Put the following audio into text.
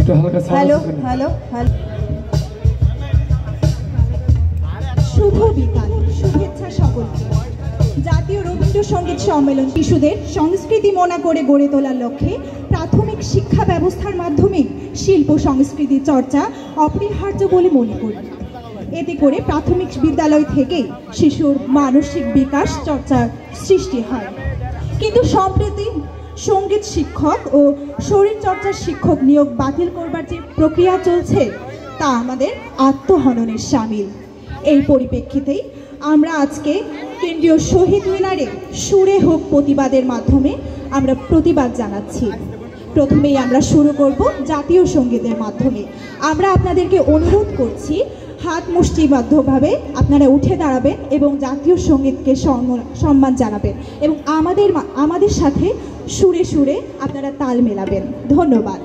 Hello hello hello. শুভ বিকাল, শুভেচ্ছা সকলকে। জাতীয় রবীন্দ্রসঙ্গীত সম্মেলন শিশুদের সংস্কৃতি মনা করে গড়ে তোলার লক্ষ্যে প্রাথমিক শিক্ষা ব্যবস্থার মাধ্যমে শিল্প সংস্কৃতি চর্চা অপরিহার্য বলে মনে করি। এতে করে প্রাথমিক বিদ্যালয় থেকেই শিশুর মানসিক বিকাশ চর্চার সৃষ্টি হয়। কিন্তু সম্প্রতি সঙ্গীত শিক্ষক ও শরীরচর্চার শিক্ষক নিয়োগ বাতিল করবার যে প্রক্রিয়া চলছে তা আমাদের আত্মহননের শামিল। এই পরিপ্রেক্ষিতেই আমরা আজকে কেন্দ্রীয় শহীদ মিনারে সুরে হোক প্রতিবাদের মাধ্যমে আমরা প্রতিবাদ জানাচ্ছি। প্রথমেই আমরা শুরু করব জাতীয় সঙ্গীতের মাধ্যমে। আমরা আপনাদেরকে অনুরোধ করছি হাত মুষ্টিবদ্ধভাবে আপনারা উঠে দাঁড়াবেন এবং জাতীয় সঙ্গীতকে সম্মান জানাবেন এবং আমাদের সাথে সুরে সুরে আপনারা তাল মেলাবেন। ধন্যবাদ।